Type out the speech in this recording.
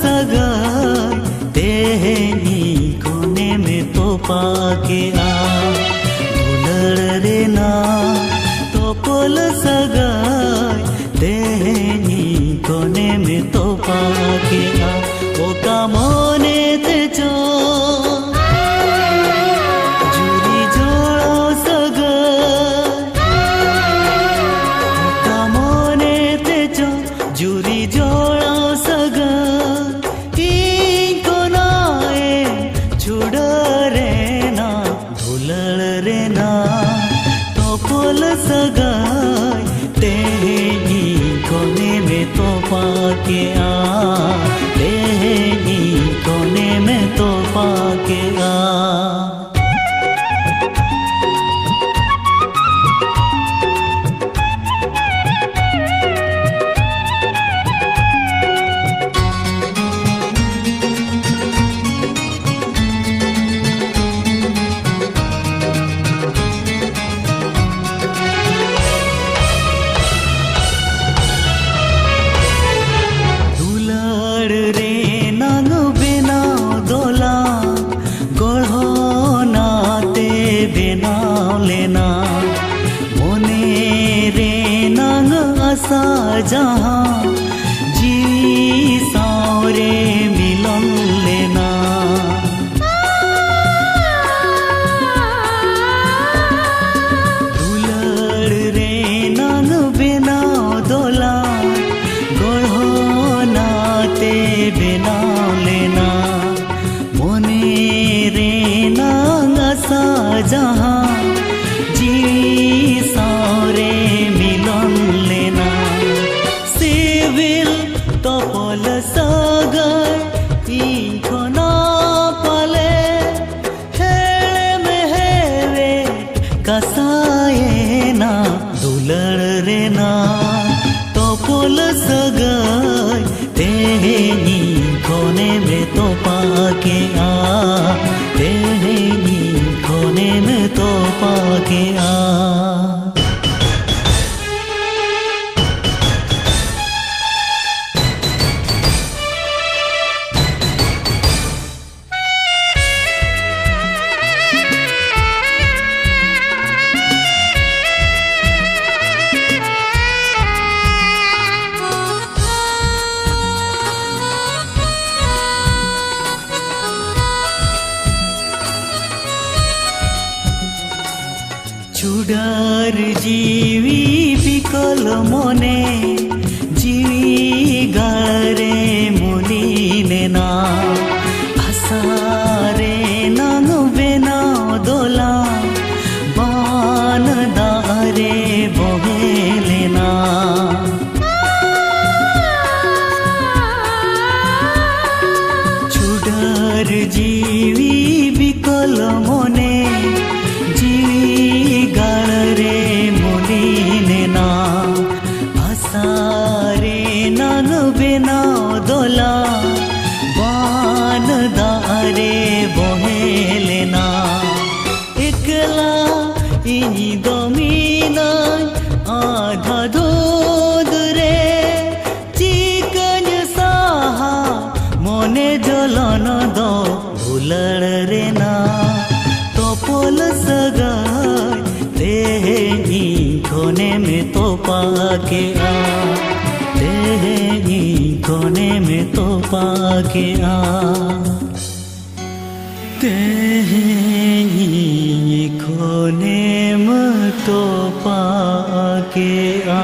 सगाई तेहनी कोने में तो पाके आ दुलड़ रे ना तोपल सगाई तेहनी कोने में तो पाके आ ओ का मोने ते जो जुरी जोड़ो सगाई ओ का मोने ते जो जुरी जोड़ो सगाई इनको नाए छुड़ रे ना दुलड़ रे ना तोपल सगाई तेहनी कोने में तो पाके आ तेहनी कोने में तो पाके आ जहाँ जी सावरे मिलन लेना दुलड़ रे नंग बिना दोला गढ़ो नाते बिना लेना मोने रे नंग सा जहाँ जी सावरे मिलन लेना तोपल सगाई इनको ना पाले हेले में हेवे कसाए ना दुलड़ रे ना तोपल सगाई तेहनी कोने में तो पाके आ तेहनी कोने में तो पाके आ छुडार जीवी बिकल मने जीवी गारे मुलीने ना आसारे नांग बेना दोला बान दारे बोहेलेना छुडार जीवी बिकल मने गारे मुलीने ना आसारे नांग बिना दोला बान दारे बोहेलेना एकला इनी दोमीना आधा दूध रे चिकन साहा मोने जलन दो दुलड़ रे ना तोपल सगाई तेहनी कोने में तो पाके आ तेहनी कोने में तो पाके आ तेहनी कोने में तो पाके आ।